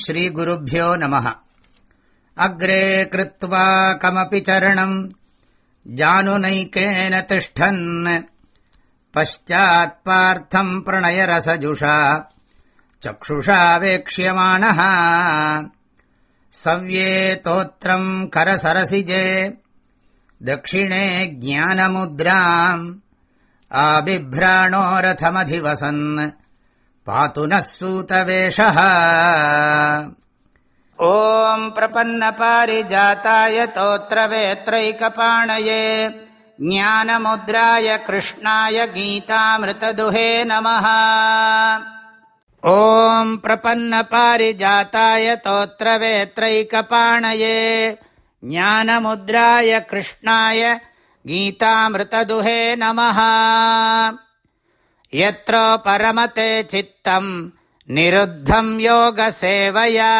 ಶ್ರೀಗುರುಭ್ಯೋ ನಮಃ. ಅಗ್ರೇ ಕೃತ್ವಾ ಕಮಪಿ ಚರಣಂ ಜಾನುನೈಕೇನ ತಿಷ್ಠನ್ ಪಶ್ಚಾತ್ ಪಾರ್ಥಂ ಪ್ರಣಯರಸಜುಷಾ ಚಕ್ಷುಷಾ ವೇಕ್ಷ್ಯಮಾಣಃ ಸವ್ಯೇ ತೋತ್ರಂ ಕರಸರಸಿಜೆ ದಕ್ಷಿಣೇ ಜ್ಞಾನಮುದ್ರಾಂ ಆಬಿಭ್ರಾಣೋ ರಥಮಧಿವಸನ್ ಪಾತು ನಃ ಸೂತವೇಷಃ. ಓಂ ಪ್ರಪನ್ನಪಾರಿಜಾತಾಯ ತೋತ್ರವೇತ್ರೈಕಪಾಣಯೇ ಜ್ಞಾನಮುದ್ರಾಯ ಕೃಷ್ಣಾಯ ಗೀತಾಮೃತದುಹೇ ನಮಃ. ಓಂ ಪ್ರಪನ್ನಪಾರಿಜಾತಾಯ ತೋತ್ರವೇತ್ರೈಕಪಾಣಯೇ ಜ್ಞಾನಮುದ್ರಾಯ ಕೃಷ್ಣಾಯ ಗೀತಾಮೃತದುಹೇ ನಮಃ. ಯತ್ರ ಪರಮತೆ ಚಿತ್ತಂ ನಿರುದ್ಧಂ ಯೋಗ ಸೇವಯಾ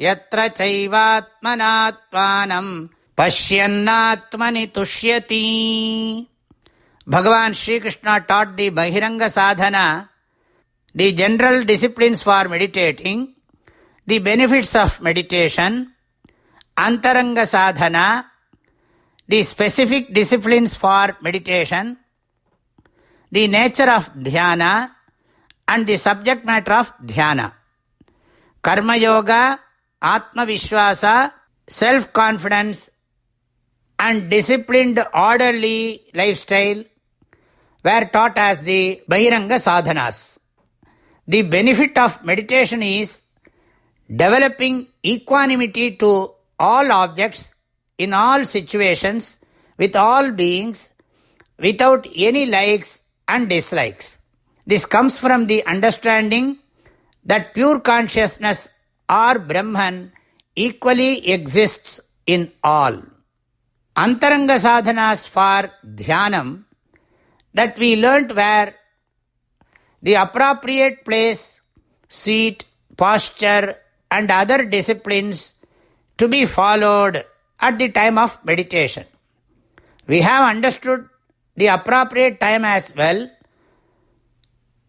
ಯತ್ರ ಚೈವಾತ್ಮನಾತ್ಮಾನಂ ಪಶ್ಯನ್ನಾತ್ಮನಿ ತುಷ್ಯತಿ. Bhagavan Shri Krishna taught the Bahiranga Sadhana, the general disciplines for meditating, the benefits of meditation, Antaranga Sadhana, the specific disciplines for meditation, the nature of dhyana and the subject matter of dhyana. Karma yoga, Atma Vishwasa, self-confidence and disciplined orderly lifestyle were taught as the Bahiranga Sadhanas. The benefit of meditation is developing equanimity to all objects, in all situations, with all beings, without any likes and dislikes. This comes from the understanding that pure consciousness or Brahman equally exists in all. Antaranga sadhanas for dhyanam that we learnt were the appropriate place, seat, posture and other disciplines to be followed at the time of meditation. We have understood the appropriate time as well,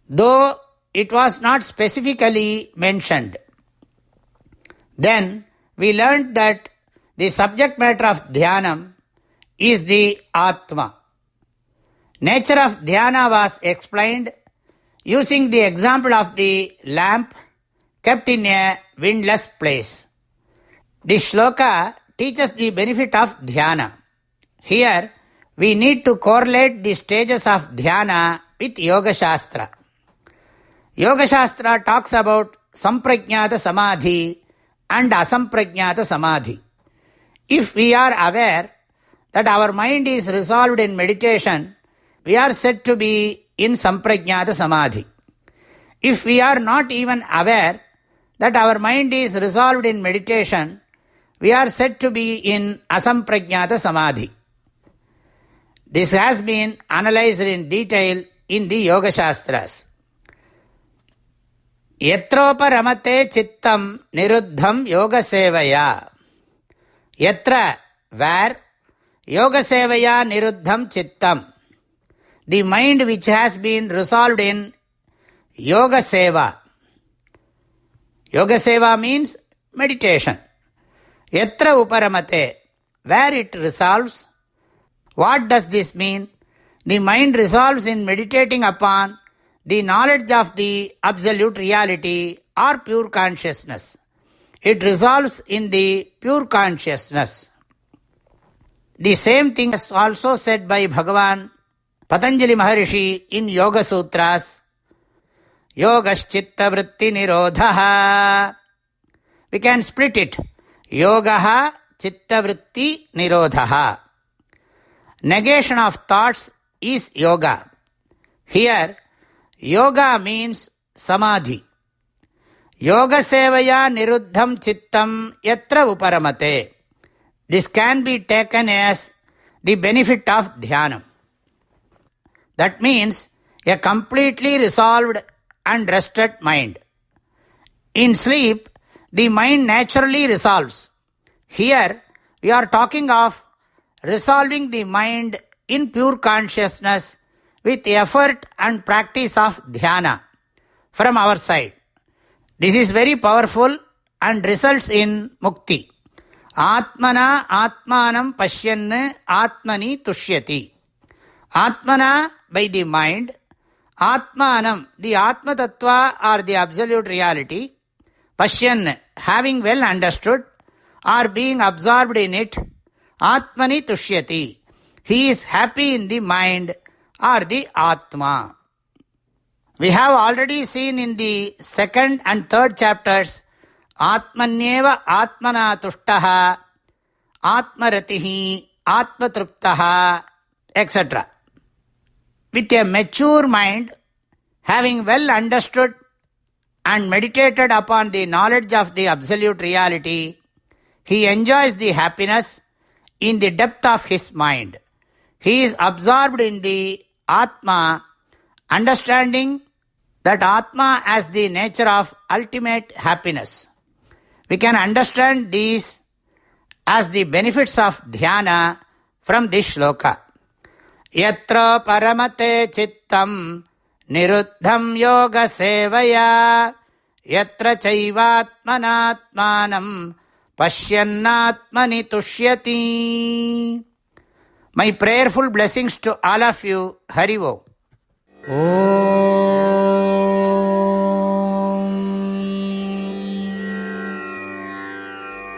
though it was not specifically mentioned. Then we learned that the subject matter of dhyanam is the Atma. Nature of dhyana was explained using the example of the lamp kept in a windless place. This shloka teaches the benefit of dhyana. Here we need to correlate the stages of dhyana with Yoga Shastra. Yoga Shastra talks about Samprajñata Samadhi and Asamprajñata Samadhi. If we are aware that our mind is resolved in meditation, we are said to be in Samprajñata Samadhi. If we are not even aware that our mind is resolved in meditation, we are said to be in Asamprajñata Samadhi. This has been analyzed in detail in the Yoga Shastras. Yatropa ramate chittam niruddham yoga sevaya. Yatra, where, yoga sevaya niruddham chittam. The mind which has been resolved in yoga seva. Yoga seva means meditation. Yatra uparamate, where it resolves. What does this mean? The mind resolves in meditating upon the knowledge of the absolute reality or pure consciousness. It resolves in the pure consciousness. The same thing is also said by Bhagavan Patanjali Maharishi in Yoga Sutras. Yogaschitta vritti nirodhaha. We can split it. Yogaha chitta vritti nirodhaha. Negation of thoughts is yoga. Here, yoga means samadhi. Yoga sevaya niruddham chittam yatra uparamate. This can be taken as the benefit of dhyanam. That means a completely resolved and rested mind. In sleep, the mind naturally resolves. Here, we are talking of resolving the mind in pure consciousness with effort and practice of dhyana from our side. This is very powerful and results in mukti. Atmana atmanam pashyan atmani tushyati. Atmana, by the mind. Atmanam, the Atma Tattva or the absolute reality. Pashyan, having well understood or being absorbed in it. Atmani tushyati. He is happy in the mind or the Atma. We have already seen in the second and third chapters Atmanyeva Atmana Tushtaha, Atmaratihi, Atmatruptaha, etc. With a mature mind, having well understood and meditated upon the knowledge of the absolute reality, he enjoys the happiness in the depth of his mind. He is absorbed in the Atma, understanding that Atma as the nature of ultimate happiness. We can understand these as the benefits of dhyana from this shloka. Yatra paramate chittam niruddham yoga sevaya yatra chaivatmanatmanam pashyannatmani tushyati. My prayerful blessings to all of you. Hari Om.